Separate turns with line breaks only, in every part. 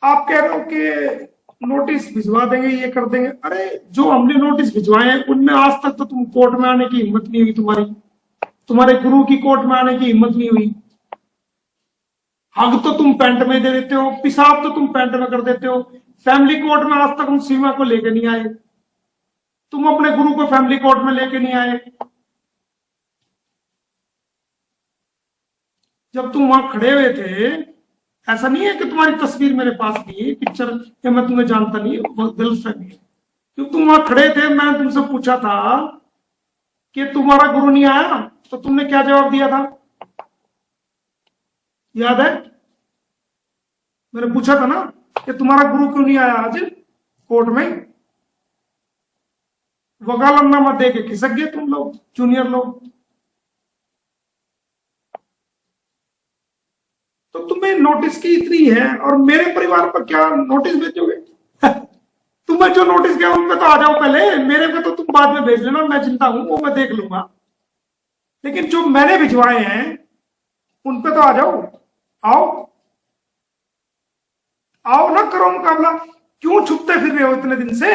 आप कह रहे हो कि नोटिस भिजवा देंगे, ये कर देंगे। अरे जो हमने नोटिस भिजवाए हैं उनमें आज तक तो तुम कोर्ट में आने की हिम्मत नहीं हुई, तुम्हारे गुरु की कोर्ट में आने की हिम्मत नहीं हुई। हग तो तुम पैंट में दे देते हो, पेशाब तो तुम पैंट में कर देते हो। फैमिली कोर्ट में आज तक हम सीमा को लेके नहीं आए, तुम अपने गुरु को फैमिली कोर्ट में लेके नहीं आए। जब तुम वहां खड़े हुए थे, ऐसा नहीं है कि तुम्हारी तस्वीर मेरे पास नहीं है, पिक्चर या मैं तुम्हें जानता नहीं, बहुत दिल से नहीं है। क्यों तुम वहां खड़े थे, मैंने तुमसे पूछा था कि तुम्हारा गुरु नहीं आया, तो तुमने क्या जवाब दिया था, याद है? मैंने पूछा था ना कि तुम्हारा गुरु क्यों नहीं आया आज कोर्ट में। वकालतनामा दे के खिसक गए तुम लोग, जूनियर लोग। तो तुम्हें नोटिस की इतनी है और मेरे परिवार पर क्या नोटिस भेजोगे? तुम्हें जो नोटिस गया उन पे तो आ जाओ पहले, मेरे पे तो तुम बाद में भेज लेना, मैं जिंदा हूं वो मैं देख लूंगा। लेकिन जो मैंने भिजवाए हैं उन पे तो आ जाओ। आओ आओ ना, करो मुकाबला। क्यों छुपते फिर रहे हो इतने दिन से?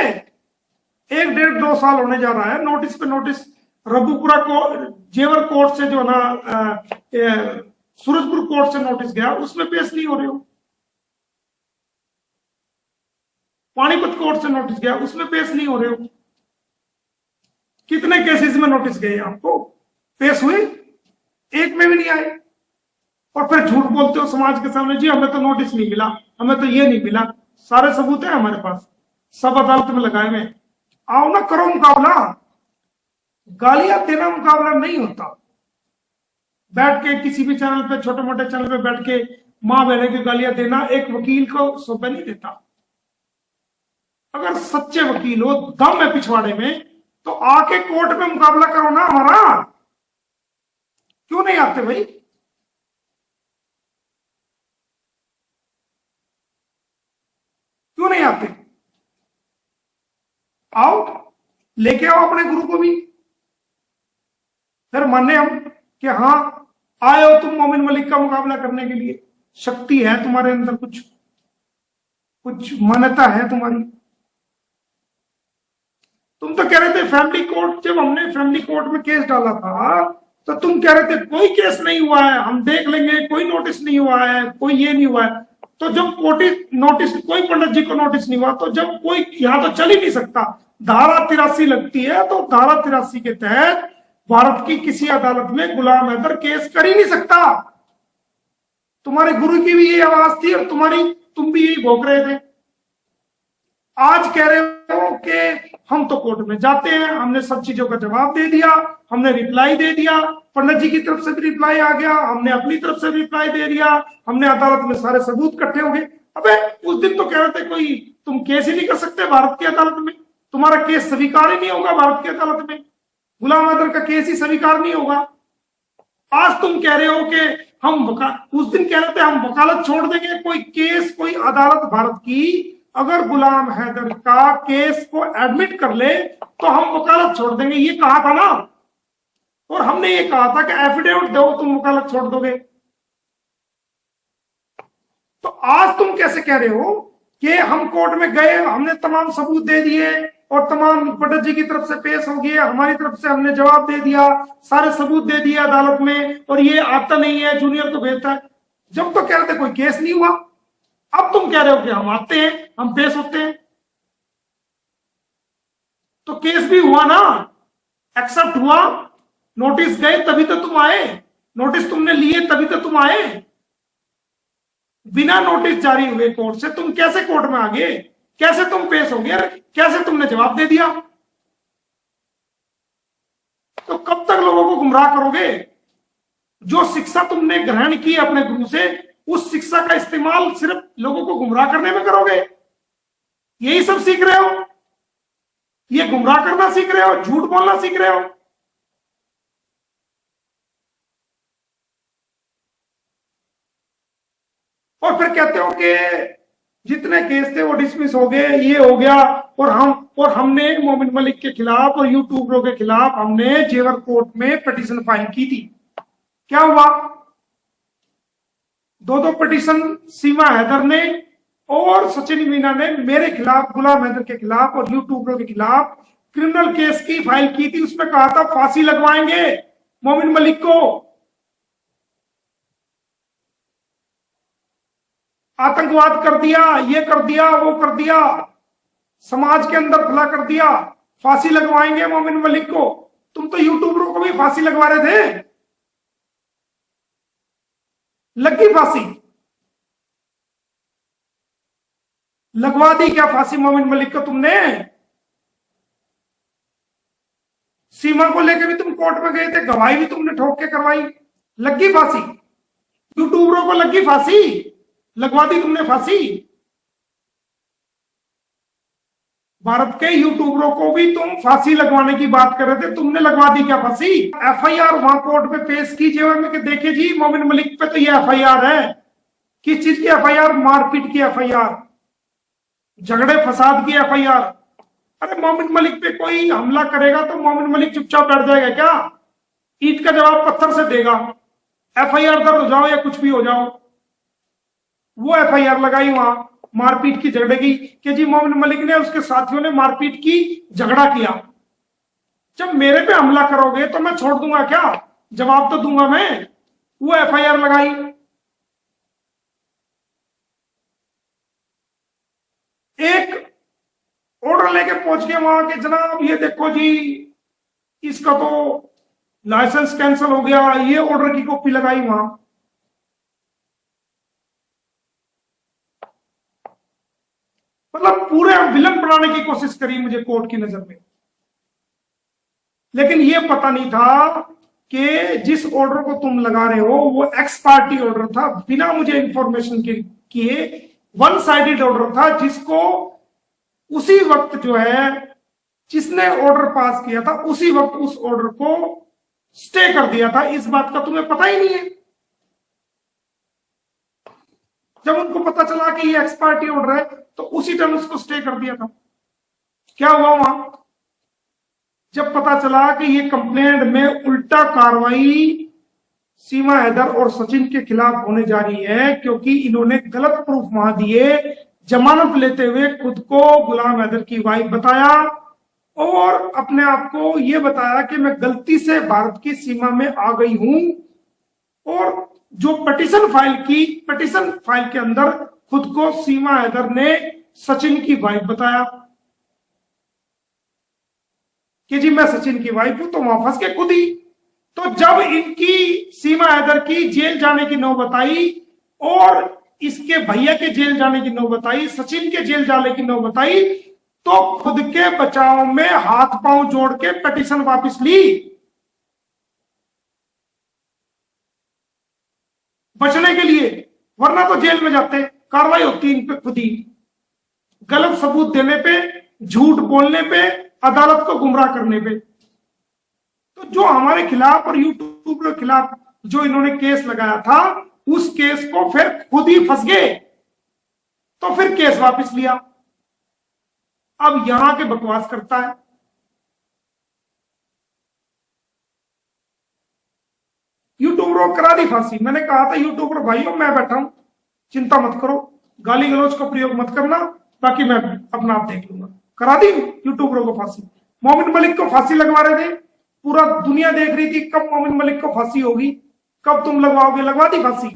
1 1.5 2 साल होने जा रहा है, नोटिस पे नोटिस। रघुपुरा को जेवर कोर्ट से जो ना सूरजपुर कोर्ट से नोटिस गया, उसमें पेश नहीं हो रहे हो। पानीपत कोर्ट से नोटिस गया, उसमें पेश नहीं हो रहे हो। कितने केसेस में नोटिस गए आपको, पेश हुए? एक में भी नहीं आए। और फिर झूठ बोलते हो समाज के सामने, जी हमें तो नोटिस नहीं मिला, हमें तो ये नहीं मिला। सारे सबूत है हमारे पास, सब अदालत में लगाए हुए। आओ ना, करो मुकाबला। गालियां देना मुकाबला नहीं होता। बैठ के किसी भी चैनल पे, छोटे मोटे चैनल पे बैठ के मां बहने की गालियां देना एक वकील को शोभा नहीं देता। अगर सच्चे वकील हो, दम है पिछवाड़े में, तो आके कोर्ट में मुकाबला करो ना हमारा। क्यों नहीं आते भाई? क्यों नहीं आते? आओ, लेके आओ अपने गुरु को भी, फिर माने हम कि हाँ आए हो तुम मोमिन मलिक का मुकाबला करने के लिए। शक्ति है तुम्हारे अंदर, कुछ कुछ मान्यता है तुम्हारी। तुम तो कह रहे थे फैमिली कोर्ट, जब हमने फैमिली कोर्ट में केस डाला था तो तुम कह रहे थे कोई केस नहीं हुआ है, हम देख लेंगे, कोई नोटिस नहीं हुआ है, कोई ये नहीं हुआ है। तो जब नोटिस, कोई पंडित जी को नोटिस नहीं हुआ, तो जब कोई यहां तो चल ही नहीं सकता। धारा 83 लगती है, तो धारा 83 के तहत भारत की किसी अदालत में गुलाम हैदर केस कर ही नहीं सकता। तुम्हारे गुरु की भी ये आवाज थी और तुम भी यही भोग रहे थे। आज कह रहे हो कि हम तो कोर्ट में जाते हैं, हमने सब चीजों का जवाब दे दिया, हमने रिप्लाई दे दिया, पंडित जी की तरफ से भी रिप्लाई आ गया, हमने अपनी तरफ से रिप्लाई दे दिया, हमने अदालत में सारे सबूत इकट्ठे हो गए। अबे उस दिन तो कह रहे थे कोई तुम केस ही नहीं कर सकते भारत की अदालत में, तुम्हारा केस स्वीकार ही नहीं होगा भारत की अदालत में, गुलाम हैदर का केस ही स्वीकार नहीं होगा। आज तुम कह रहे हो कि उस दिन कह रहे थे हम वकालत छोड़ देंगे, कोई केस, कोई अदालत भारत की अगर गुलाम हैदर का केस को एडमिट कर ले तो हम वकालत छोड़ देंगे, ये कहा था ना। और हमने ये कहा था कि एफिडेविट दो, तुम वकालत छोड़ दोगे। तो आज तुम कैसे कह रहे हो कि हम कोर्ट में गए, हमने तमाम सबूत दे दिए और तमाम पंडित जी की तरफ से पेश हो गए, हमारी तरफ से हमने जवाब दे दिया, सारे सबूत दे दिए अदालत में, और ये आता नहीं है, जूनियर को भेजता है। जब तो कह रहे थे कोई केस नहीं हुआ, अब तुम कह रहे हो कि हम आते हैं, हम पेश होते हैं। तो केस भी हुआ ना, एक्सेप्ट हुआ, नोटिस गए तभी तो तुम आए, नोटिस तुमने लिए तभी तो तुम आए। बिना नोटिस जारी हुए कोर्ट से तुम कैसे कोर्ट में आ गए, कैसे तुम पेश हो गए, कैसे तुमने जवाब दे दिया? तो कब तक लोगों को गुमराह करोगे? जो शिक्षा तुमने ग्रहण की अपने गुरु से, उस शिक्षा का इस्तेमाल सिर्फ लोगों को गुमराह करने में करोगे? यही सब सीख रहे हो? ये गुमराह करना सीख रहे हो, झूठ बोलना सीख रहे हो? और फिर कहते हो कि जितने केस थे वो डिसमिस हो गए, ये हो गया, और हमने मोमिन मलिक के खिलाफ और यूट्यूबरों के खिलाफ हमने जेवर कोर्ट में पिटीशन फाइल की थी। क्या हुआ? दो पिटीशन सीमा हैदर ने और सचिन मीना ने मेरे खिलाफ, गुलाम हैदर के खिलाफ और यूट्यूबरों के खिलाफ क्रिमिनल केस की फाइल की थी। उसमें कहा था फांसी लगवाएंगे मोमिन मलिक को। आतंकवाद कर दिया, ये कर दिया, वो कर दिया, समाज के अंदर भला कर दिया, फांसी लगवाएंगे मोमिन मलिक को। तुम तो यूट्यूबरों को भी फांसी लगवा रहे थे, लगी फांसी? लगवा दी क्या फांसी मोमिन मलिक को तुमने? सीमा को लेकर भी तुम कोर्ट में गए थे, गवाही भी तुमने ठोक के करवाई, लगी फांसी? यूट्यूबरों को लगी फांसी, लगवा दी तुमने फांसी। भारत के यूट्यूबरों को भी तुम फांसी लगवाने की बात कर रहे थे, तुमने लगवा दी क्या फांसी? एफआईआर वहां कोर्ट में पेश कीजिए में कि देखे जी मोमिन मलिक पे तो ये एफआईआर है। किस चीज की एफआईआर? मारपीट की एफआईआर, झगड़े फसाद की एफआईआर। अरे मोमिन मलिक पे कोई हमला करेगा तो मोमिन मलिक चुपचाप बैठ जाएगा क्या? ईंट का जवाब पत्थर से देगा। एफआईआर दर्ज हो जाओ या कुछ भी हो जाओ। वो एफआईआर लगाई वहां मारपीट की, झगड़े की, कि जी मोमिन मलिक ने, उसके साथियों ने मारपीट की, झगड़ा किया। जब मेरे पे हमला करोगे तो मैं छोड़ दूंगा क्या? जवाब तो दूंगा मैं। वो एफआईआर लगाई। एक ऑर्डर लेके पहुंच गए वहां के, जनाब ये देखो जी इसका तो लाइसेंस कैंसिल हो गया, ये ऑर्डर की कॉपी लगाई वहां। मतलब पूरे विलन बनाने की कोशिश करी मुझे कोर्ट की नजर में। लेकिन ये पता नहीं था कि जिस ऑर्डर को तुम लगा रहे हो वो एक्स पार्टी ऑर्डर था, बिना मुझे इंफॉर्मेशन के किए वन साइडेड ऑर्डर था, जिसको उसी वक्त जो है जिसने ऑर्डर पास किया था उसी वक्त उस ऑर्डर को स्टे कर दिया था। इस बात का तुम्हें पता ही नहीं है। जब उनको पता चला कि ये एक्स पार्टी ऑर्डर है तो उसी टाइम उसको स्टे कर दिया था। क्या हुआ वहां? जब पता चला कि ये कंप्लेंट में उल्टा कार्रवाई सीमा हैदर और सचिन के खिलाफ होने जा रही है, क्योंकि इन्होंने गलत प्रूफ वहां दिए, जमानत लेते हुए खुद को गुलाम हैदर की वाइफ बताया और अपने आप को यह बताया कि मैं गलती से भारत की सीमा में आ गई हूं। और जो पिटीशन फाइल के अंदर खुद को सीमा हैदर ने सचिन की वाइफ बताया कि जी मैं सचिन की वाइफ हूं, तो वहां फंस के खुद ही। तो जब इनकी सीमा हैदर की जेल जाने की नौबत आई और इसके भैया के जेल जाने की नौबत आई, सचिन के जेल जाने की नौबत आई, तो खुद के बचाव में हाथ पांव जोड़ के पिटीशन वापस ली, बचने के लिए। वरना तो जेल में जाते, कार्रवाई होती इन पे खुद ही। गलत सबूत देने पे, झूठ बोलने पे, अदालत को गुमराह करने पे। तो जो हमारे खिलाफ और यूट्यूब के खिलाफ जो इन्होंने केस लगाया था, उस केस को फिर खुद ही फंस गए, तो फिर केस वापस लिया। अब यहां के बकवास करता है। यूट्यूबर करा दी फांसी। मैंने कहा था यूट्यूबर भाइयों मैं बैठा हूं, चिंता मत करो, गाली गलौज का प्रयोग मत करना, बाकी मैं अपना आप देख लूंगा। करा दी यूट्यूबरों को फांसी। मोमिन मलिक को फांसी लगवा रहे थे, पूरा दुनिया देख रही थी कब मोमिन मलिक को फांसी होगी, कब तुम लगवाओगे। लगवा दी फांसी।